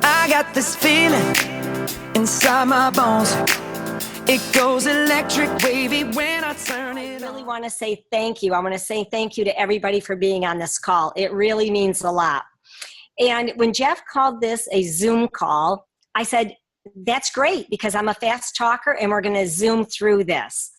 I got this feeling inside my bones. It goes electric wavy when I turn it on. I really want to say thank you. I want to say thank you to everybody for being on this call. It really means a lot. And when Jeff called this a Zoom call, I said, that's great because I'm a fast talker and we're going to Zoom through this.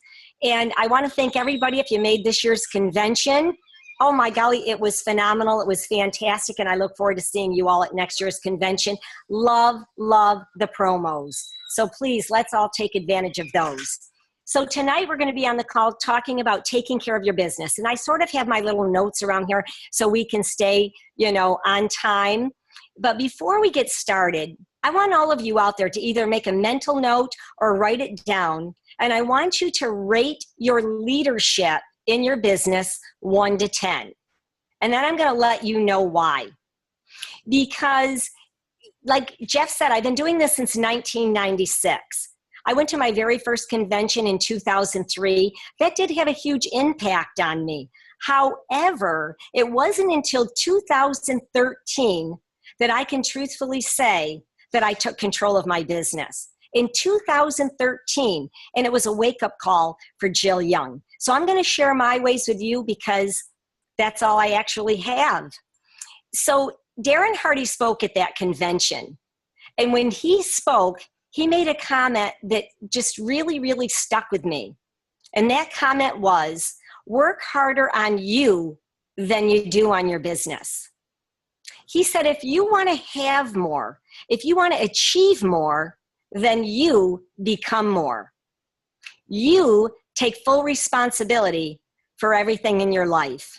And I want to thank everybody if you made this year's convention. Oh my golly, it was phenomenal. It was fantastic. And I look forward to seeing you all at next year's convention. Love, love the promos. So please, let's all take advantage of those. So tonight we're going to be on the call talking about taking care of your business. And I sort of have my little notes around here so we can stay, on time. But before we get started, I want all of you out there to either make a mental note or write it down. And I want you to rate your leadership in your business 1 to 10. And then I'm going to let you know why. Because like Jeff said, I've been doing this since 1996. I went to my very first convention in 2003. That did have a huge impact on me. However, it wasn't until 2013 that I can truthfully say that I took control of my business. In 2013, and it was a wake-up call for Jill Young. So I'm going to share my ways with you because that's all I actually have. So Darren Hardy spoke at that convention. And when he spoke, he made a comment that just really, really stuck with me. And that comment was, work harder on you than you do on your business. He said, if you want to have more, if you want to achieve more, then you become more. You take full responsibility for everything in your life.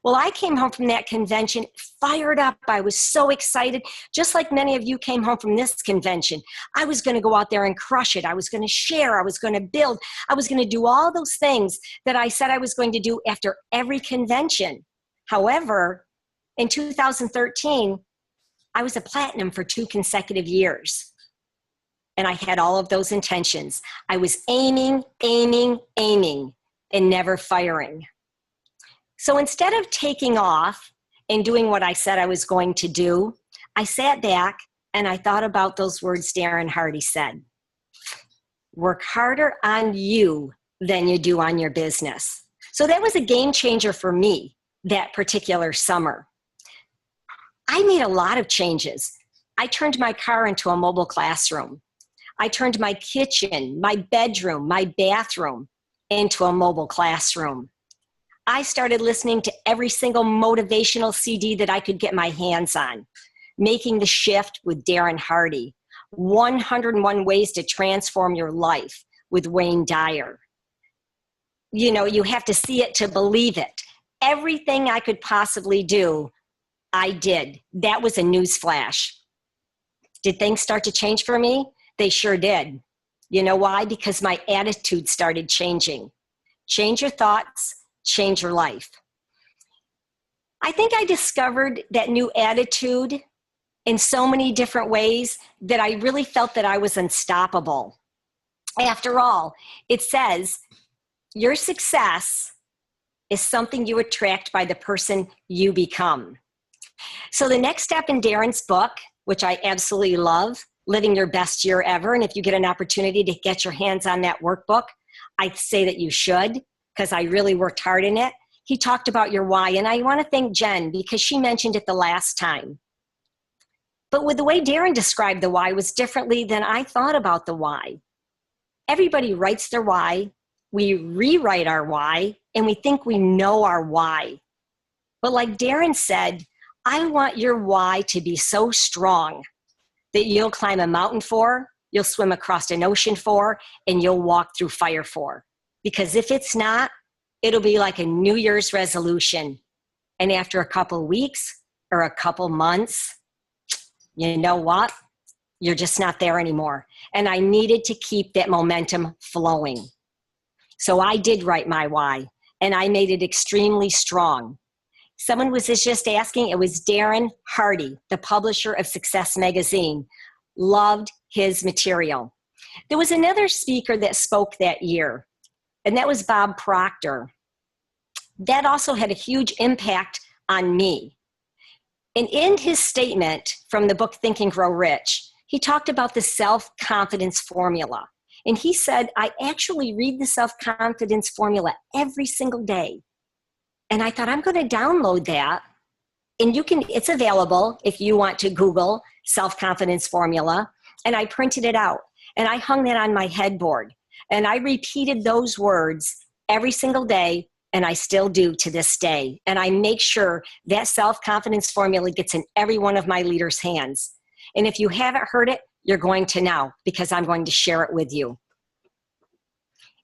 Well, I came home from that convention fired up. I was so excited, just like many of you came home from this convention. I was going to go out there and crush it. I was going to share. I was going to build. I was going to do all those things that I said I was going to do after every convention. However, in 2013, I was a platinum for 2 consecutive years. And I had all of those intentions. I was aiming, and never firing. So instead of taking off and doing what I said I was going to do, I sat back and I thought about those words Darren Hardy said. Work harder on you than you do on your business. So that was a game changer for me that particular summer. I made a lot of changes. I turned my car into a mobile classroom. I turned my kitchen, my bedroom, my bathroom into a mobile classroom. I started listening to every single motivational CD that I could get my hands on, making the shift with Darren Hardy, 101 Ways to Transform Your Life with Wayne Dyer. You have to see it to believe it. Everything I could possibly do, I did. That was a news flash. Did things start to change for me? They sure did. You know why? Because my attitude started changing. Change your thoughts, change your life. I think I discovered that new attitude in so many different ways that I really felt that I was unstoppable. After all, it says your success is something you attract by the person you become. So the next step in Darren's book, which I absolutely love, Living Your Best Year Ever. And if you get an opportunity to get your hands on that workbook, I say that you should, because I really worked hard in it. He talked about your why. And I want to thank Jen because she mentioned it the last time. But with the way Darren described the why was differently than I thought about the why. Everybody writes their why. We rewrite our why, and we think we know our why. But like Darren said, I want your why to be so strong that you'll climb a mountain for, you'll swim across an ocean for, and you'll walk through fire for. Because if it's not, it'll be like a New Year's resolution. And after a couple weeks or a couple months, you know what? You're just not there anymore. And I needed to keep that momentum flowing. So I did write my why, and I made it extremely strong. Someone was just asking, it was Darren Hardy, the publisher of Success Magazine. Loved his material. There was another speaker that spoke that year, and that was Bob Proctor. That also had a huge impact on me. And in his statement from the book Think and Grow Rich, he talked about the self-confidence formula. And he said, I actually read the self-confidence formula every single day. And I thought, I'm going to download that. And it's available if you want to Google self-confidence formula. And I printed it out and I hung that on my headboard. And I repeated those words every single day, and I still do to this day. And I make sure that self-confidence formula gets in every one of my leaders' hands. And if you haven't heard it, you're going to now, because I'm going to share it with you.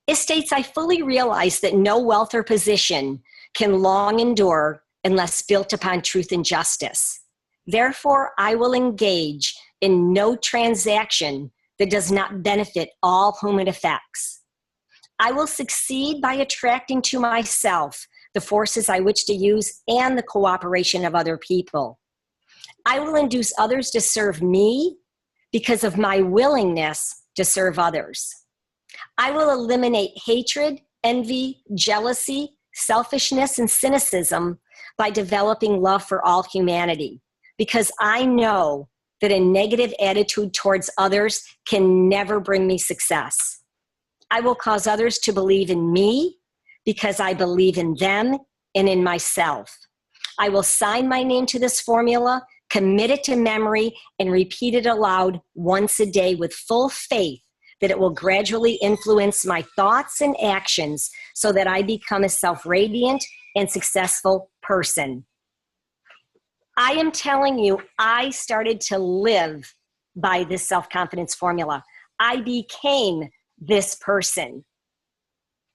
It states, I fully realize that no wealth or position can long endure unless built upon truth and justice. Therefore, I will engage in no transaction that does not benefit all whom it affects. I will succeed by attracting to myself the forces I wish to use and the cooperation of other people. I will induce others to serve me because of my willingness to serve others. I will eliminate hatred, envy, jealousy, selfishness, and cynicism by developing love for all humanity, because I know that a negative attitude towards others can never bring me success. I will cause others to believe in me because I believe in them and in myself. I will sign my name to this formula, commit it to memory, and repeat it aloud once a day with full faith that it will gradually influence my thoughts and actions so that I become a self-radiant and successful person. I am telling you, I started to live by this self-confidence formula. I became this person.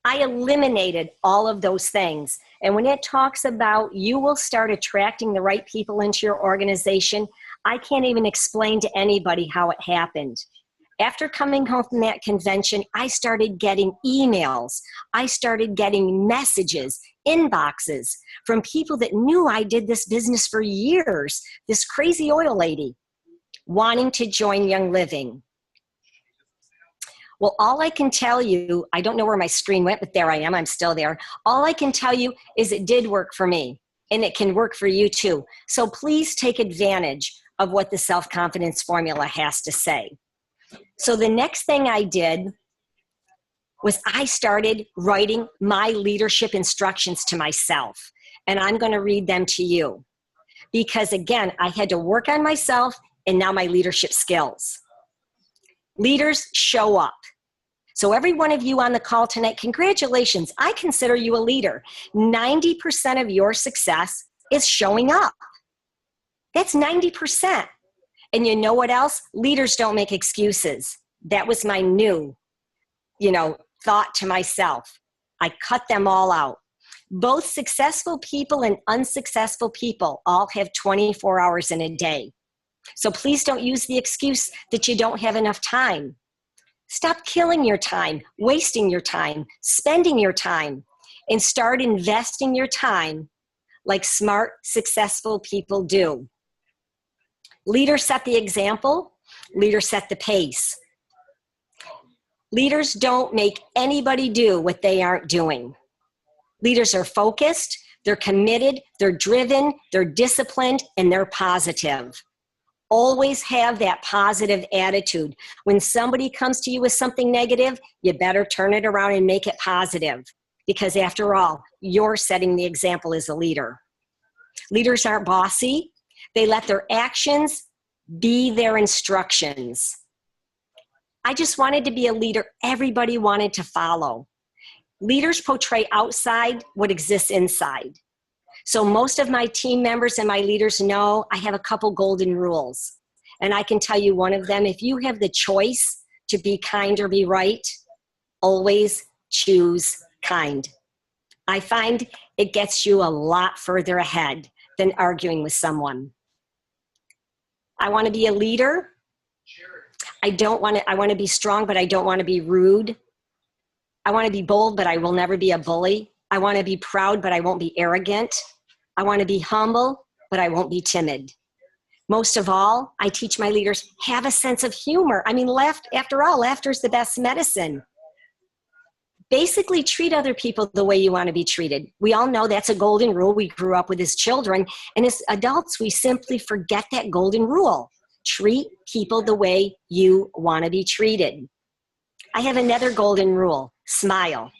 I eliminated all of those things. And when it talks about you will start attracting the right people into your organization, I can't even explain to anybody how it happened. After coming home from that convention, I started getting emails. I started getting messages, inboxes from people that knew I did this business for years, this crazy oil lady wanting to join Young Living. Well, all I can tell you, I don't know where my screen went, but there I am, I'm still there. All I can tell you is it did work for me, and it can work for you too. So please take advantage of what the self-confidence formula has to say. So the next thing I did was I started writing my leadership instructions to myself, and I'm going to read them to you. Because again, I had to work on myself and now my leadership skills. Leaders show up. So every one of you on the call tonight, congratulations. I consider you a leader. 90% of your success is showing up. That's 90%. And you know what else? Leaders don't make excuses. That was my new, thought to myself. I cut them all out. Both successful people and unsuccessful people all have 24 hours in a day. So please don't use the excuse that you don't have enough time. Stop killing your time, wasting your time, spending your time, and start investing your time like smart, successful people do. Leaders set the example. Leaders set the pace. Leaders don't make anybody do what they aren't doing. Leaders are focused, they're committed, they're driven, they're disciplined, and they're positive. Always have that positive attitude. When somebody comes to you with something negative, you better turn it around and make it positive. Because after all, you're setting the example as a leader. Leaders aren't bossy. They let their actions be their instructions. I just wanted to be a leader everybody wanted to follow. Leaders portray outside what exists inside. So most of my team members and my leaders know I have a couple golden rules. And I can tell you one of them, if you have the choice to be kind or be right, always choose kind. I find it gets you a lot further ahead than arguing with someone. I want to be a leader. I want to be strong, but I don't want to be rude. I want to be bold, but I will never be a bully. I want to be proud, but I won't be arrogant. I want to be humble, but I won't be timid. Most of all, I teach my leaders, have a sense of humor. I mean, after all, laughter is the best medicine. Basically, treat other people the way you want to be treated. We all know that's a golden rule we grew up with as children, and as adults, we simply forget that golden rule. Treat people the way you want to be treated. I have another golden rule: smile.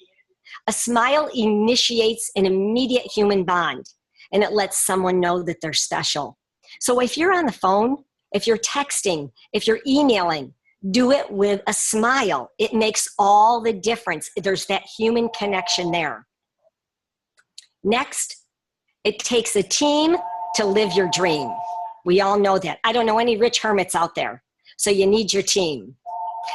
A smile initiates an immediate human bond, and it lets someone know that they're special. So if you're on the phone, if you're texting, if you're emailing, do it with a smile. It makes all the difference. There's that human connection there. Next, it takes a team to live your dream. We all know that. I don't know any rich hermits out there, so you need your team.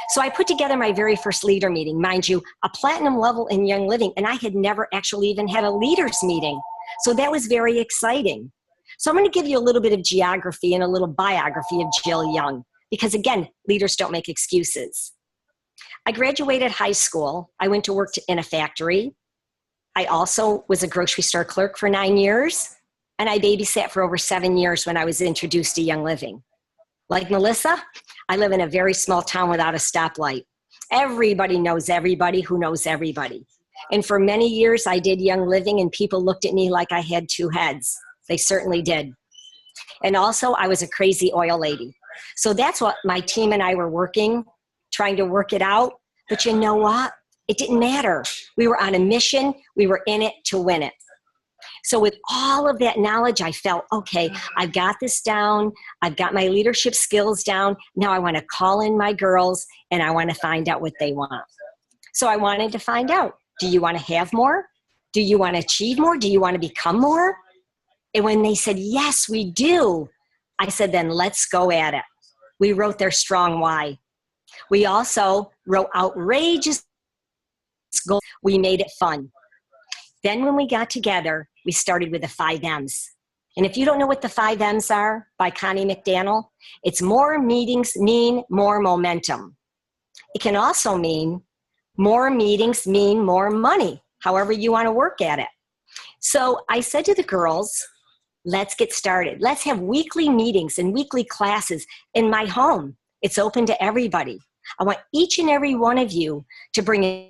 So I put together my very first leader meeting, mind you, a platinum level in Young Living, and I had never actually even had a leaders meeting. So that was very exciting. So I'm going to give you a little bit of geography and a little biography of Jill Young, because again, leaders don't make excuses. I graduated high school. I went to work in a factory. I also was a grocery store clerk for 9 years, and I babysat for over 7 years when I was introduced to Young Living. Like Melissa, I live in a very small town without a stoplight. Everybody knows everybody who knows everybody. And for many years, I did Young Living, and people looked at me like I had two heads. They certainly did. And also, I was a crazy oil lady. So that's what my team and I were working, trying to work it out. But you know what? It didn't matter. We were on a mission. We were in it to win it. So with all of that knowledge, I felt, okay, I've got this down. I've got my leadership skills down. Now I want to call in my girls, and I want to find out what they want. So I wanted to find out, do you want to have more? Do you want to achieve more? Do you want to become more? And when they said, yes, we do, I said, then let's go at it. We wrote their strong why. We also wrote outrageous goals. We made it fun. Then when we got together, we started with the 5 M's. And if you don't know what the 5 M's are, by Connie McDaniel, it's more meetings mean more momentum. It can also mean more meetings mean more money, however you want to work at it. So I said to the girls, let's get started. Let's have weekly meetings and weekly classes in my home. It's open to everybody. I want each and every one of you to bring in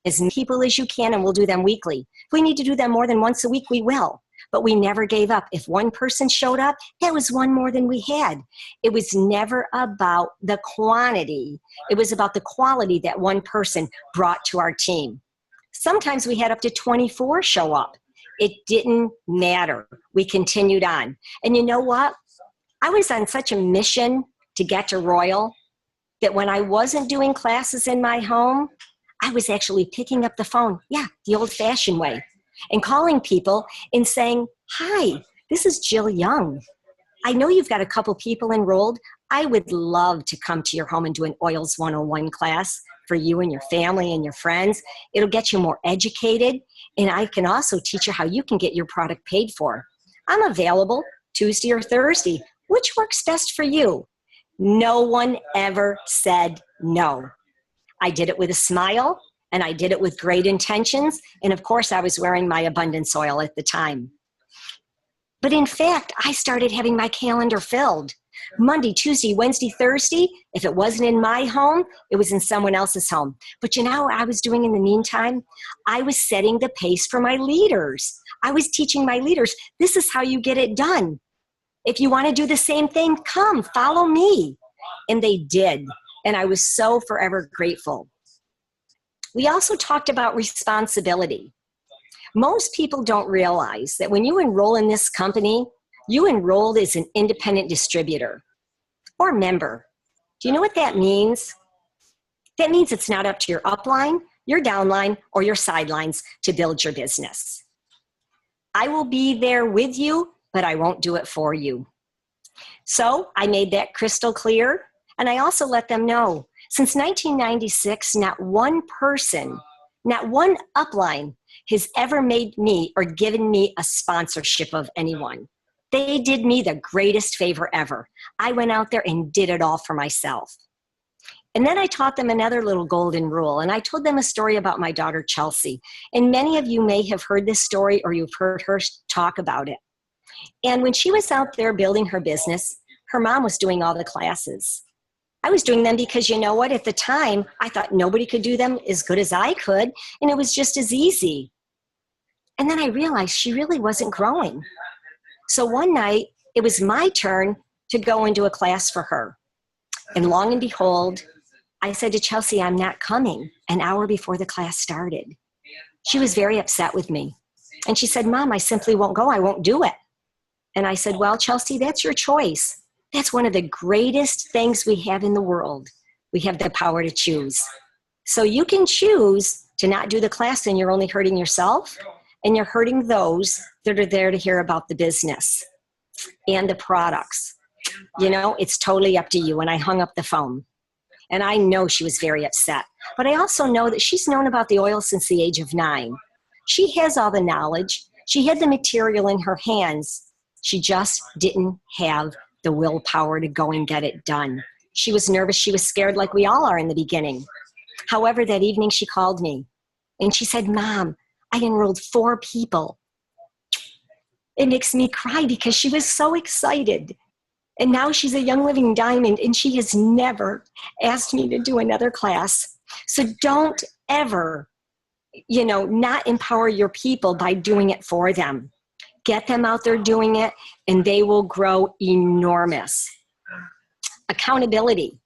as many people as you can, and we'll do them weekly. If we need to do them more than once a week, we will. But we never gave up. If one person showed up, that was one more than we had. It was never about the quantity. It was about the quality that one person brought to our team. Sometimes we had up to 24 show up. It didn't matter. We continued on. And you know what? I was on such a mission to get to Royal that when I wasn't doing classes in my home, I was actually picking up the phone, the old-fashioned way, and calling people and saying, hi, this is Jill Young. I know you've got a couple people enrolled. I would love to come to your home and do an Oils 101 class for you and your family and your friends. It'll get you more educated, and I can also teach you how you can get your product paid for. I'm available Tuesday or Thursday. Which works best for you? No one ever said no. I did it with a smile, and I did it with great intentions, and of course I was wearing my abundance oil at the time. But in fact, I started having my calendar filled. Monday, Tuesday, Wednesday, Thursday. If it wasn't in my home, it was in someone else's home. But you know what I was doing in the meantime? I was setting the pace for my leaders. I was teaching my leaders, this is how you get it done. If you want to do the same thing, come, follow me. And they did. And I was so forever grateful. We also talked about responsibility. Most people don't realize that when you enroll in this company, you enrolled as an independent distributor or member. Do you know what that means? That means it's not up to your upline, your downline, or your sidelines to build your business. I will be there with you, but I won't do it for you. So I made that crystal clear, and I also let them know, since 1996, not one person, not one upline has ever made me or given me a sponsorship of anyone. They did me the greatest favor ever. I went out there and did it all for myself. And then I taught them another little golden rule, and I told them a story about my daughter, Chelsea. And many of you may have heard this story or you've heard her talk about it. And when she was out there building her business, her mom was doing all the classes. I was doing them because, you know what, at the time, I thought nobody could do them as good as I could, and it was just as easy. And then I realized she really wasn't growing. So one night, it was my turn to go into a class for her. And long and behold, I said to Chelsea, I'm not coming, an hour before the class started. She was very upset with me. And she said, Mom, I simply won't go. I won't do it. And I said, well, Chelsea, that's your choice. That's one of the greatest things we have in the world. We have the power to choose. So you can choose to not do the class, and you're only hurting yourself, and you're hurting those that are there to hear about the business and the products. You know, it's totally up to you. And I hung up the phone. And I know she was very upset. But I also know that she's known about the oil since the age of 9. She has all the knowledge. She had the material in her hands. She just didn't have the willpower to go and get it done. She was nervous. She was scared, like we all are in the beginning. However, that evening she called me and she said, Mom, I enrolled 4 people. It makes me cry because she was so excited. And now she's a Young Living Diamond, and she has never asked me to do another class. So don't ever, not empower your people by doing it for them. Get them out there doing it, and they will grow enormous. Accountability.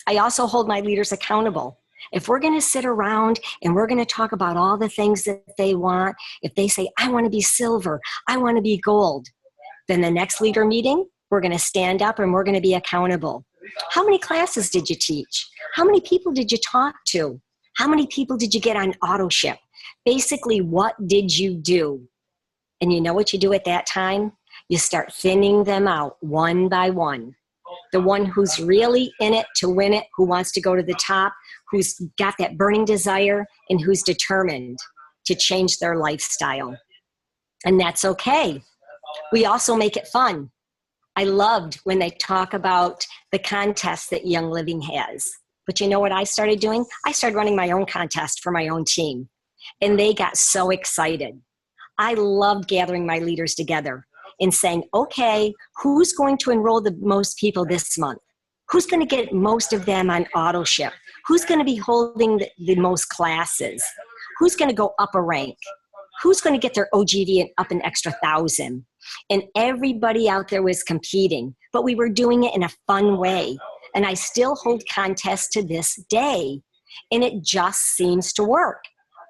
I also hold my leaders accountable. If we're going to sit around and we're going to talk about all the things that they want, if they say, I want to be silver, I want to be gold, then the next leader meeting, we're going to stand up and we're going to be accountable. How many classes did you teach? How many people did you talk to? How many people did you get on auto ship? Basically, what did you do? And you know what you do at that time? You start thinning them out one by one. The one who's really in it to win it, who wants to go to the top, who's got that burning desire, and who's determined to change their lifestyle. And that's okay. We also make it fun. I loved when they talk about the contest that Young Living has. But you know what I started doing? I started running my own contest for my own team. And they got so excited. I loved gathering my leaders together and saying, okay, who's going to enroll the most people this month? Who's going to get most of them on auto ship? Who's going to be holding the most classes? Who's going to go up a rank? Who's going to get their OGV and up an extra 1,000? And everybody out there was competing, but we were doing it in a fun way. And I still hold contests to this day, and it just seems to work.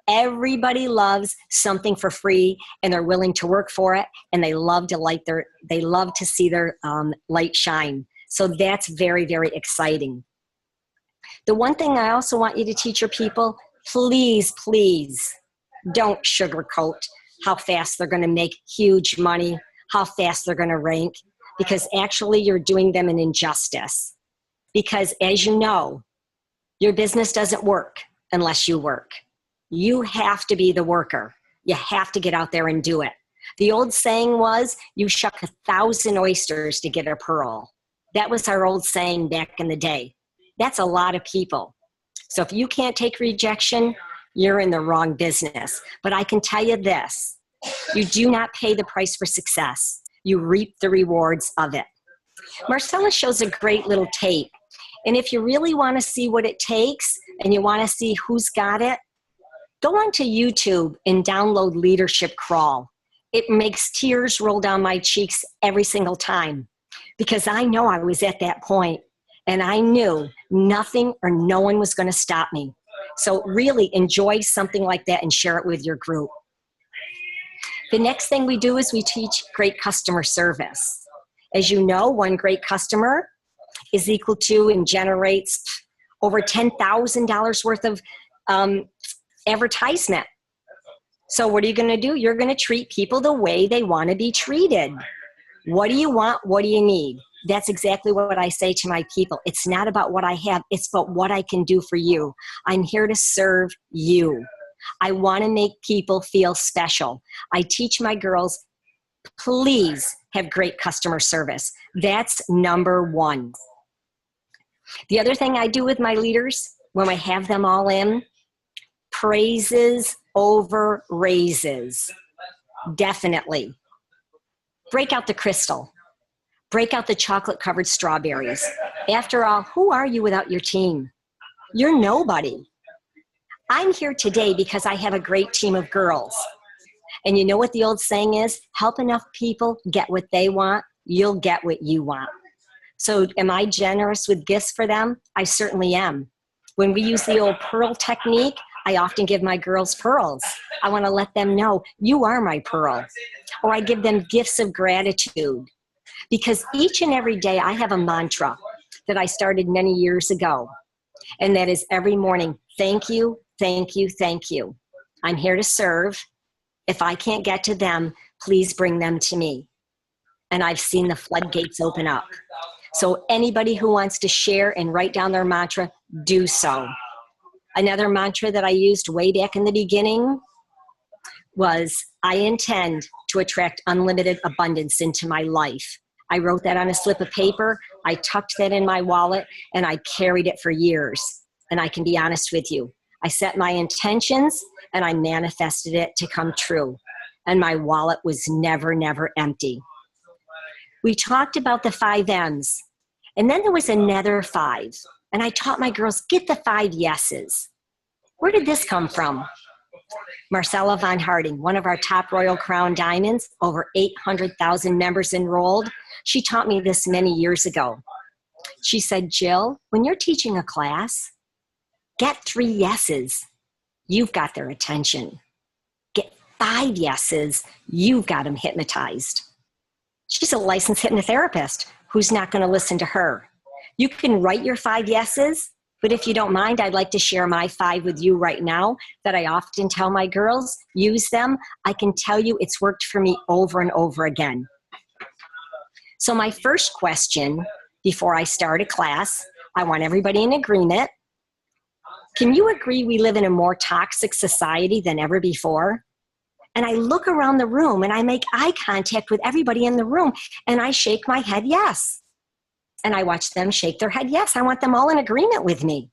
Everybody loves something for free, and they're willing to work for it, and they love to see their light shine. So that's very, very exciting. The one thing I also want you to teach your people, please, please don't sugarcoat how fast they're going to make huge money, how fast they're going to rank, because actually you're doing them an injustice. Because as you know, your business doesn't work unless you work. You have to be the worker. You have to get out there and do it. The old saying was, you shuck 1,000 oysters to get a pearl. That was our old saying back in the day. That's a lot of people. So if you can't take rejection, you're in the wrong business. But I can tell you this, you do not pay the price for success. You reap the rewards of it. Marcella shows a great little tape. And if you really want to see what it takes and you want to see who's got it, go onto YouTube and download Leadership Crawl. It makes tears roll down my cheeks every single time because I know I was at that point and I knew nothing or no one was going to stop me. So really enjoy something like that and share it with your group. The next thing we do is we teach great customer service. As you know, one great customer is equal to and generates over $10,000 worth of advertisement. So what are you going to do? You're going to treat people the way they want to be treated. What do you want? What do you need? That's exactly what I say to my people. It's not about what I have. It's about what I can do for you. I'm here to serve you. I want to make people feel special. I teach my girls, please have great customer service. That's number one. The other thing I do with my leaders when I have them all in, praises over raises. Definitely. Break out the crystal. Break out the chocolate-covered strawberries After all, who are you without your team? You're nobody. I'm here today because I have a great team of girls. And you know what the old saying is? Help enough people get what they want, you'll get what you want. So am I generous with gifts for them? I certainly am. When we use the old pearl technique, I often give my girls pearls. I want to let them know, you are my pearl. Or I give them gifts of gratitude. Because each and every day I have a mantra that I started many years ago. And that is every morning, thank you, thank you, thank you. I'm here to serve. If I can't get to them, please bring them to me. And I've seen the floodgates open up. So anybody who wants to share and write down their mantra, do so. Another mantra that I used way back in the beginning was, I intend to attract unlimited abundance into my life. I wrote that on a slip of paper. I tucked that in my wallet, and I carried it for years. And I can be honest with you. I set my intentions, and I manifested it to come true. And my wallet was never, never empty. We talked about the 5 M's. And then there was another 5. And I taught my girls, get the 5 yeses. Where did this come from? Marcella Von Harding, one of our top Royal Crown Diamonds, over 800,000 members enrolled. She taught me this many years ago. She said, Jill, when you're teaching a class, get 3 yeses. You've got their attention. Get 5 yeses. You've got them hypnotized. She's a licensed hypnotherapist. Who's not going to listen to her? You can write your 5 yeses, but if you don't mind, I'd like to share my 5 with you right now that I often tell my girls, use them. I can tell you it's worked for me over and over again. So my first question before I start a class, I want everybody in agreement. Can you agree we live in a more toxic society than ever before? And I look around the room and I make eye contact with everybody in the room and I shake my head yes. And I watch them shake their head yes. I want them all in agreement with me.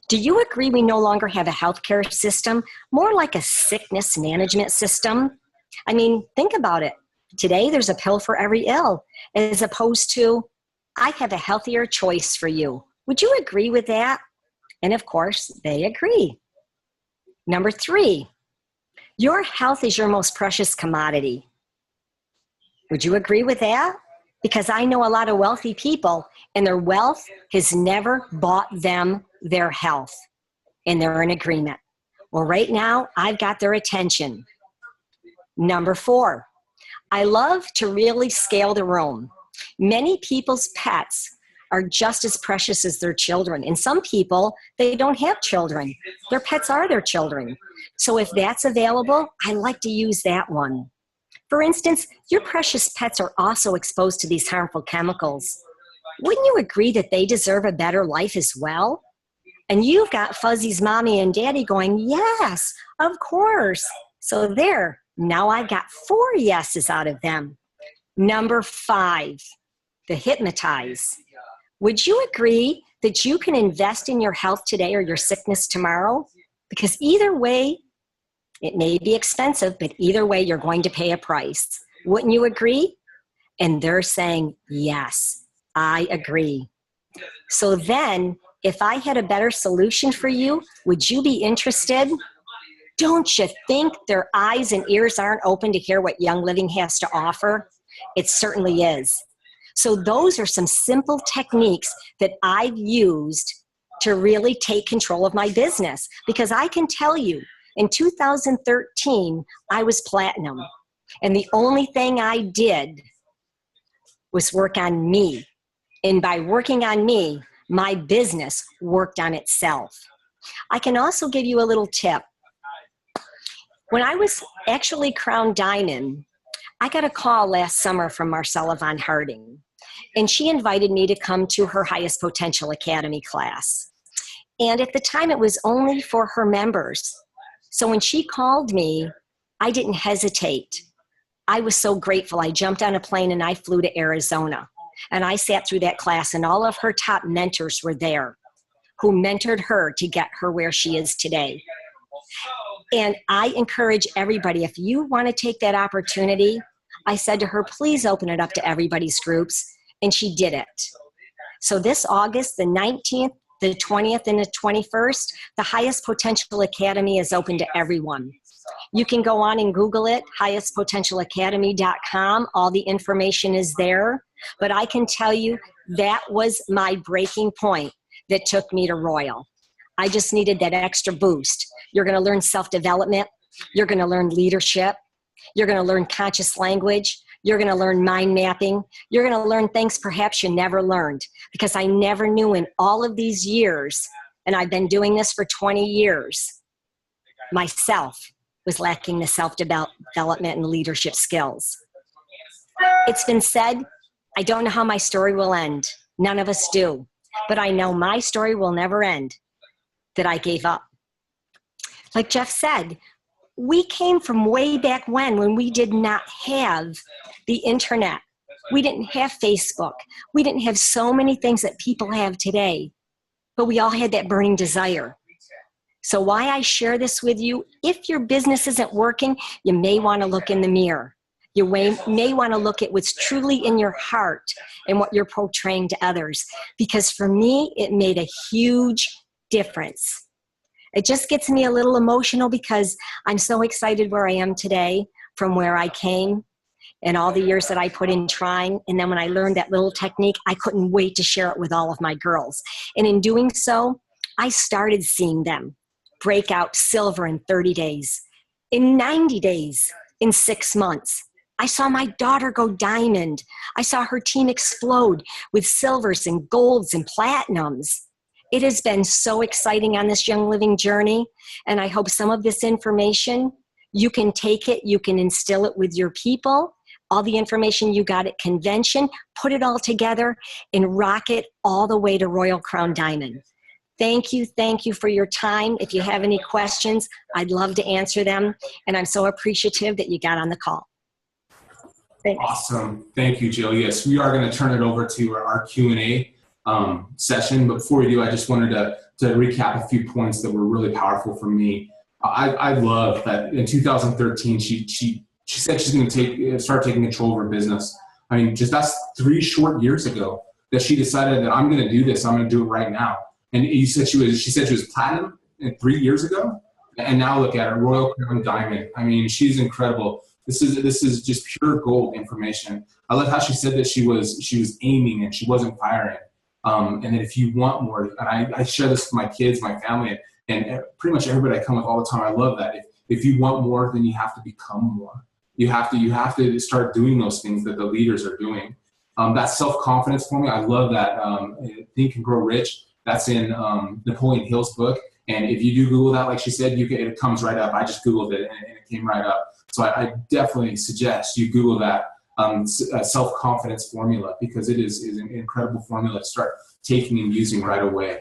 Do you agree we no longer have a healthcare system, more like a sickness management system? I mean, think about it. Today there's a pill for every ill, as opposed to, I have a healthier choice for you. Would you agree with that? And of course, they agree. Number 3. Your health is your most precious commodity. Would you agree with that? Because I know a lot of wealthy people and their wealth has never bought them their health. And they're in agreement. Well, right now, I've got their attention. Number 4, I love to really scale the room. Many people's pets are just as precious as their children. And some people, they don't have children. Their pets are their children. So if that's available, I like to use that one. For instance, your precious pets are also exposed to these harmful chemicals. Wouldn't you agree that they deserve a better life as well? And you've got Fuzzy's mommy and daddy going, yes, of course. So there, now I've got 4 yeses out of them. Number 5, the hypnotize. Would you agree that you can invest in your health today or your sickness tomorrow? Because either way, it may be expensive, but either way, you're going to pay a price. Wouldn't you agree? And they're saying, yes, I agree. So then, if I had a better solution for you, would you be interested? Don't you think their eyes and ears aren't open to hear what Young Living has to offer? It certainly is. So those are some simple techniques that I've used to really take control of my business. Because I can tell you, in 2013, I was platinum. And the only thing I did was work on me. And by working on me, my business worked on itself. I can also give you a little tip. When I was actually crowned diamond, I got a call last summer from Marcella Von Harding. And she invited me to come to her Highest Potential Academy class. And at the time, it was only for her members. So when she called me, I didn't hesitate. I was so grateful. I jumped on a plane and I flew to Arizona. And I sat through that class, and all of her top mentors were there who mentored her to get her where she is today. And I encourage everybody, if you want to take that opportunity, I said to her, please open it up to everybody's groups. And she did it. So this August, the 19th, the 20th, and the 21st, the Highest Potential Academy is open to everyone. You can go on and Google it, highestpotentialacademy.com. All the information is there. But I can tell you that was my breaking point that took me to Royal. I just needed that extra boost. You're going to learn self-development. You're going to learn leadership. You're going to learn conscious language. You're going to learn mind mapping. You're going to learn things perhaps you never learned, because I never knew in all of these years, and I've been doing this for 20 years, myself was lacking the self-development and leadership skills. It's been said, I don't know how my story will end. None of us do. But I know my story will never end, that I gave up. Like Jeff said, we came from way back when we did not have the internet. We didn't have Facebook. We didn't have so many things that people have today, but we all had that burning desire. So why I share this with you, if your business isn't working, you may want to look in the mirror. You may want to look at what's truly in your heart and what you're portraying to others. Because for me, it made a huge difference. It just gets me a little emotional because I'm so excited where I am today from where I came and all the years that I put in trying. And then when I learned that little technique, I couldn't wait to share it with all of my girls. And in doing so, I started seeing them break out silver in 30 days, in 90 days, in 6 months. I saw my daughter go diamond. I saw her team explode with silvers and golds and platinums. It has been so exciting on this Young Living journey, and I hope some of this information, you can take it, you can instill it with your people, all the information you got at convention, put it all together and rock it all the way to Royal Crown Diamond. Thank you for your time. If you have any questions, I'd love to answer them, and I'm so appreciative that you got on the call. Thanks. Awesome. Thank you, Jill. Yes, we are going to turn it over to our Q&A session. But before we do, I just wanted to recap a few points that were really powerful for me. I love that in 2013, she said she's going to start taking control of her business. I mean, that's 3 short years ago that she decided that I'm going to do this. I'm going to do it right now. And she said she was platinum 3 years ago. And now look at her, Royal Crown Diamond. I mean, she's incredible. This is just pure gold information. I love how she said that she was aiming and she wasn't firing. And that if you want more, and I share this with my kids, my family, and pretty much everybody I come with all the time. I love that. If you want more, then you have to become more. You have to start doing those things that the leaders are doing. That self-confidence for me, I love that. Think and Grow Rich. That's in Napoleon Hill's book. And if you do Google that, like she said, it comes right up. I just Googled it and it came right up. So I definitely suggest you Google that self-confidence formula, because it is an incredible formula to start taking and using right away.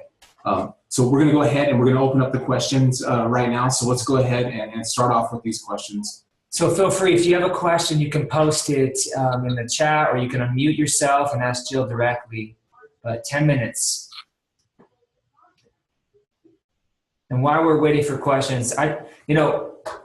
So we're going to go ahead and we're going to open up the questions right now. So let's go ahead and start off with these questions. So feel free, if you have a question, you can post it in the chat, or you can unmute yourself and ask Jill directly. But 10 minutes. And while we're waiting for questions, I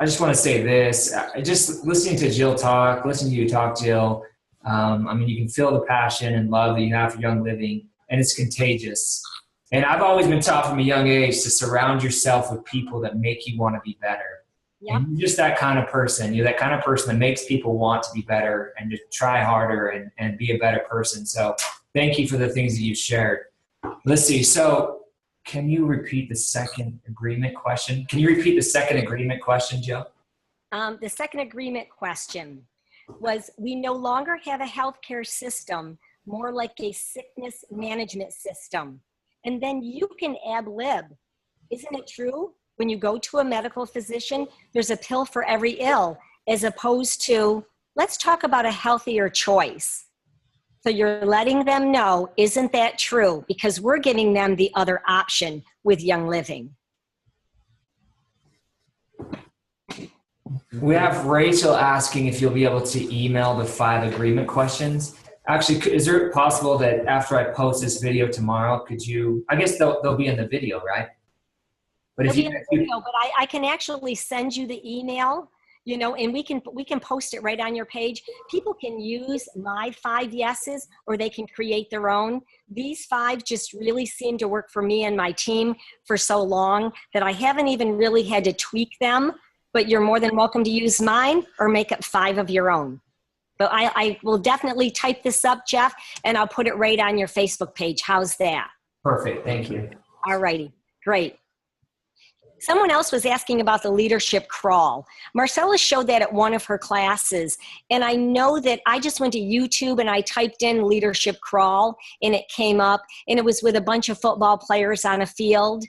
just want to say this. Just listening to Jill talk, listening to you talk, Jill, I mean, you can feel the passion and love that you have for Young Living, and it's contagious. And I've always been taught from a young age to surround yourself with people that make you want to be better. Yep. And you're just that kind of person. You're that kind of person that makes people want to be better and to try harder and be a better person. So thank you for the things that you've shared. Let's see. So can you repeat the second agreement question? Can you repeat the second agreement question, Jill? The second agreement question was, we no longer have a healthcare system, more like a sickness management system. And then you can ad lib. Isn't it true? When you go to a medical physician, there's a pill for every ill, as opposed to, let's talk about a healthier choice. So you're letting them know, isn't that true? Because we're giving them the other option with Young Living. We have Rachel asking if you'll be able to email the 5 agreement questions. Actually, is it possible that after I post this video tomorrow, could you, I guess they'll be in the video, right? But if you, but I can actually send you the email And we can post it right on your page. People can use my 5 yeses, or they can create their own. These 5 just really seem to work for me and my team for so long that I haven't even really had to tweak them, but you're more than welcome to use mine or make up 5 of your own. But I will definitely type this up, Jeff, and I'll put it right on your Facebook page. How's that? Perfect. Thank you. All righty. Great. Someone else was asking about the leadership crawl. Marcella showed that at one of her classes. And I know that I just went to YouTube and I typed in leadership crawl and it came up, and it was with a bunch of football players on a field.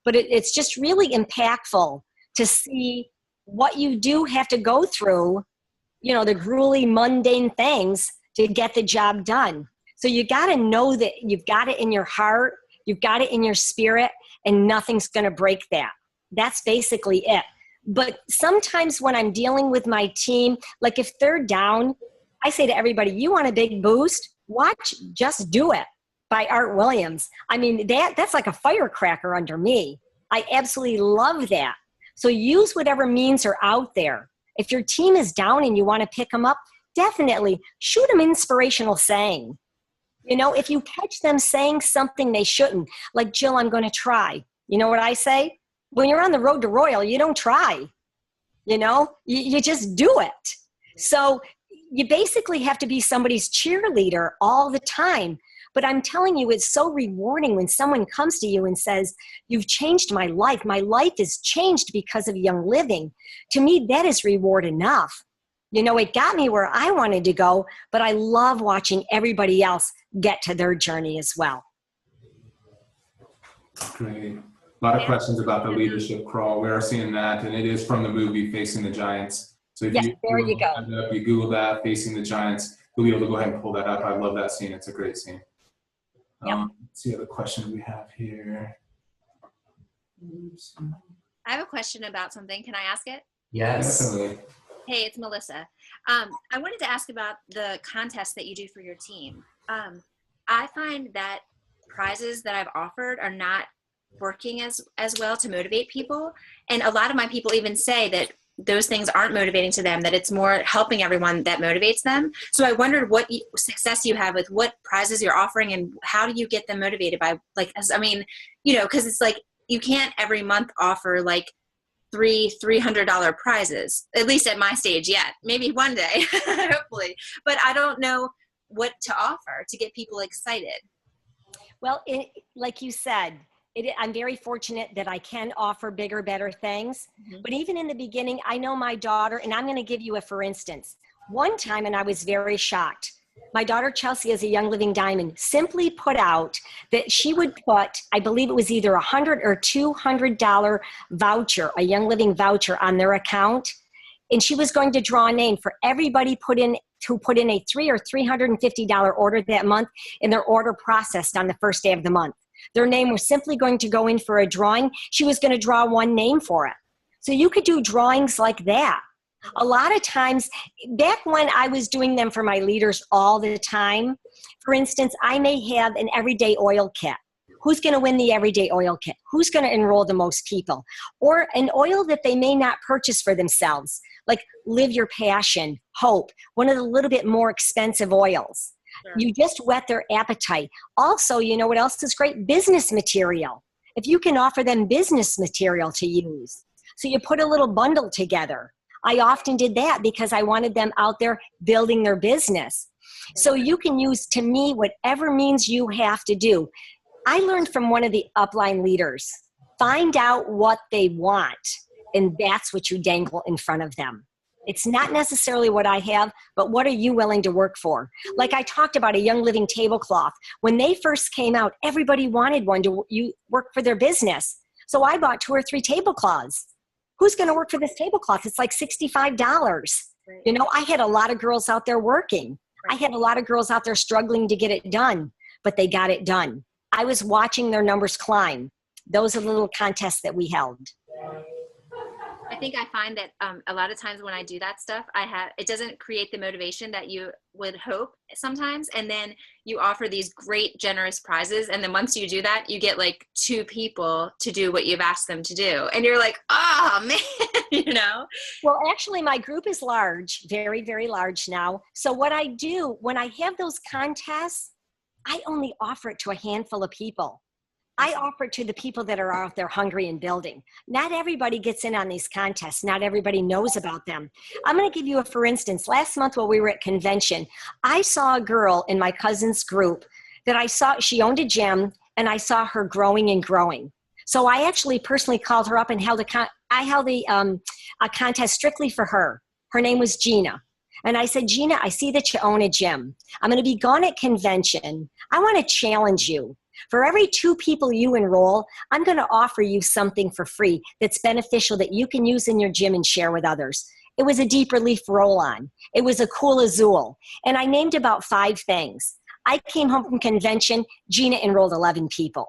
But it's just really impactful to see what you do have to go through, the grueling, mundane things to get the job done. So you got to know that you've got it in your heart, you've got it in your spirit, and nothing's going to break that. That's basically it. But sometimes when I'm dealing with my team, like if they're down, I say to everybody, you want a big boost? Watch Just Do It by Art Williams. I mean, that's like a firecracker under me. I absolutely love that. So use whatever means are out there. If your team is down and you want to pick them up, definitely shoot them inspirational saying. If you catch them saying something they shouldn't, like, Jill, I'm going to try. You know what I say? When you're on the road to Royal, you don't try. You just do it. So you basically have to be somebody's cheerleader all the time. But I'm telling you, it's so rewarding when someone comes to you and says, you've changed my life. My life is changed because of Young Living. To me, that is reward enough. It got me where I wanted to go, but I love watching everybody else get to their journey as well. Great. A lot of questions about the leadership crawl. We are seeing that, and it is from the movie Facing the Giants. So if you Google that, Facing the Giants, you'll be able to go ahead and pull that up. I love that scene. It's a great scene. Yep. Let's see other questions we have here. I have a question about something. Can I ask it? Yes. Definitely. Hey, it's Melissa. I wanted to ask about the contest that you do for your team. I find that prizes that I've offered are not working as well to motivate people. And a lot of my people even say that those things aren't motivating to them, that it's more helping everyone that motivates them. So I wondered what success you have with what prizes you're offering, and how do you get them motivated by, because it's like you can't every month offer like $300 prizes, at least at my stage yet. Maybe one day, hopefully. But I don't know what to offer to get people excited. Well, like you said, I'm very fortunate that I can offer bigger, better things. Mm-hmm. But even in the beginning, I know my daughter, and I'm going to give you for instance. One time, and I was very shocked, my daughter Chelsea, is a Young Living Diamond, simply put out that she would put, I believe it was either $100 or $200 voucher, a Young Living voucher on their account. And she was going to draw a name for everybody who put in a $300 or $350 order that month, and their order processed on the first day of the month. Their name was simply going to go in for a drawing. She was going to draw one name for it. So you could do drawings like that. A lot of times, back when I was doing them for my leaders all the time, for instance, I may have an everyday oil kit. Who's going to win the everyday oil kit? Who's going to enroll the most people? Or an oil that they may not purchase for themselves, like Live Your Passion, Hope, one of the little bit more expensive oils. Sure. You just whet their appetite. Also, you know what else is great? Business material. If you can offer them business material to use. So you put a little bundle together. I often did that because I wanted them out there building their business. So you can use, to me, whatever means you have to do. I learned from one of the upline leaders, find out what they want, and that's what you dangle in front of them. It's not necessarily what I have, but what are you willing to work for? Like I talked about a Young Living tablecloth. When they first came out, everybody wanted one to work for their business. So I bought 2 or 3 tablecloths. Who's going to work for this tablecloth? It's like $65. Right. I had a lot of girls out there working. Right. I had a lot of girls out there struggling to get it done, but they got it done. I was watching their numbers climb. Those are the little contests that we held. I think I find that a lot of times when I do that stuff, it doesn't create the motivation that you would hope sometimes. And then you offer these great, generous prizes. And then once you do that, you get like 2 people to do what you've asked them to do. And you're like, oh man, you know? Well, actually, my group is large, very, very large now. So what I do when I have those contests, I only offer it to a handful of people. I offer it to the people that are out there hungry and building. Not everybody gets in on these contests. Not everybody knows about them. I'm going to give you a for instance. Last month while we were at convention, I saw a girl in my cousin's group that I saw, she owned a gym, and I saw her growing and growing. So I actually personally called her up and held a contest strictly for her. Her name was Gina. And I said, Gina, I see that you own a gym. I'm going to be gone at convention. I want to challenge you. For every 2 people you enroll, I'm going to offer you something for free that's beneficial that you can use in your gym and share with others. It was a deep relief roll-on. It was a cool Azul. And I named about 5 things. I came home from convention, Gina enrolled 11 people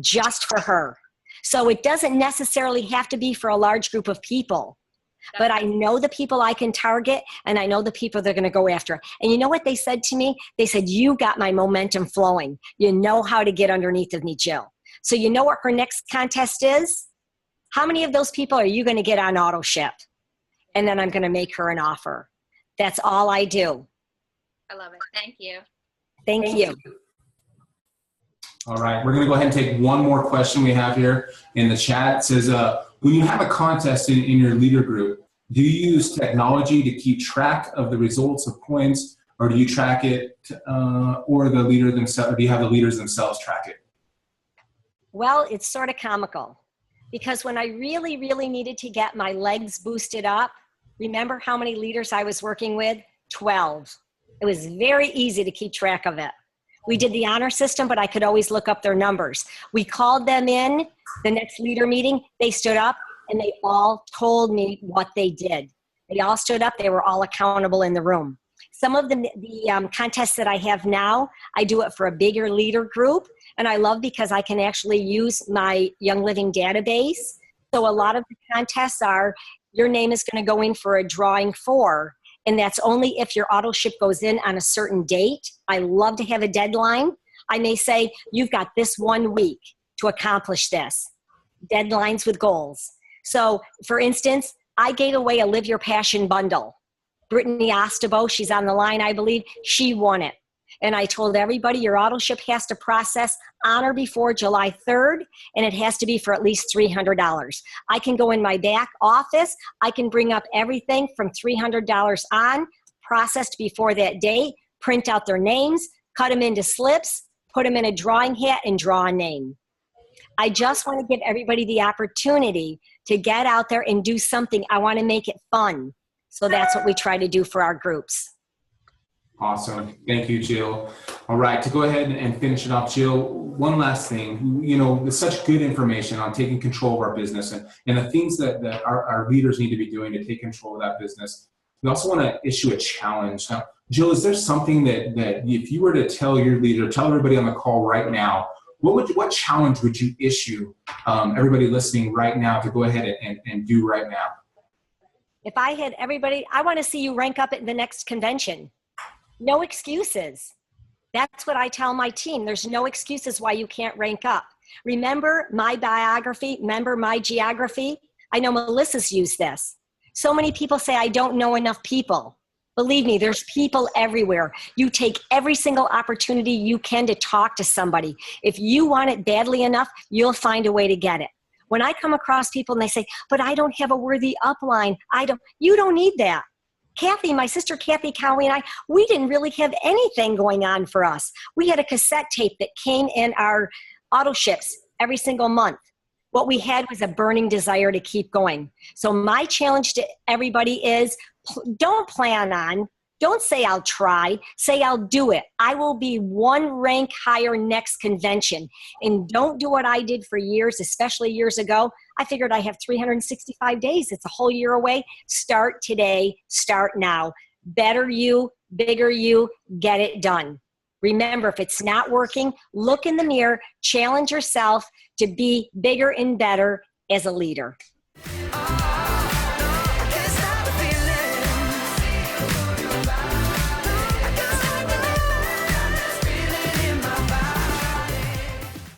just for her. So it doesn't necessarily have to be for a large group of people. But I know the people I can target, and I know the people they're going to go after. And you know what they said to me? They said, you got my momentum flowing. You know how to get underneath of me, Jill. So you know what her next contest is? How many of those people are you going to get on auto ship? And then I'm going to make her an offer. That's all I do. I love it. Thank you. Thank you. All right, we're going to go ahead and take one more question we have here in the chat. It says, when you have a contest in your leader group, do you use technology to keep track of the results of points, or do you track it, or the leader themselves, or do you have the leaders themselves track it? Well, it's sort of comical, because when I really, really needed to get my legs boosted up, remember how many leaders I was working with? 12. It was very easy to keep track of it. We did the honor system, but I could always look up their numbers. We called them in the next leader meeting. They stood up and they all told me what they did. They all stood up. They were all accountable in the room. Some of the contests that I have now, I do it for a bigger leader group. And I love because I can actually use my Young Living database. So a lot of the contests are, your name is going to go in for a drawing for, and that's only if your auto ship goes in on a certain date. I love to have a deadline. I may say, you've got this 1 week to accomplish this. Deadlines with goals. So for instance, I gave away a Live Your Passion bundle. Brittany Ostabo, she's on the line, I believe, she won it. And I told everybody your auto ship has to process on or before July 3rd, and it has to be for at least $300. I can go in my back office. I can bring up everything from $300 on, processed before that date, print out their names, cut them into slips, put them in a drawing hat, and draw a name. I just want to give everybody the opportunity to get out there and do something. I want to make it fun. So that's what we try to do for our groups. Awesome. Thank you, Jill. All right, to go ahead and finish it off, Jill, one last thing. You know, there's such good information on taking control of our business and the things that our leaders need to be doing to take control of that business. We also want to issue a challenge. Now, Jill, is there something that if you were to tell your leader, tell everybody on the call right now, what challenge would you issue everybody listening right now to go ahead and do right now? If I had everybody, I want to see you rank up at the next convention. No excuses. That's what I tell my team. There's no excuses why you can't rank up. Remember my biography, remember my geography. I know Melissa's used this. So many people say, I don't know enough people. Believe me, there's people everywhere. You take every single opportunity you can to talk to somebody. If you want it badly enough, you'll find a way to get it. When I come across people and they say, but I don't have a worthy upline, you don't need that. Kathy, my sister Kathy Cowie and I, we didn't really have anything going on for us. We had a cassette tape that came in our auto ships every single month. What we had was a burning desire to keep going. So my challenge to everybody is, don't plan on, don't say I'll try, say I'll do it. I will be 1 rank higher next convention. And don't do what I did for years, especially years ago. I figured I have 365 days. It's a whole year away. Start today, start now. Better you, bigger you, get it done. Remember, if it's not working, look in the mirror, challenge yourself to be bigger and better as a leader.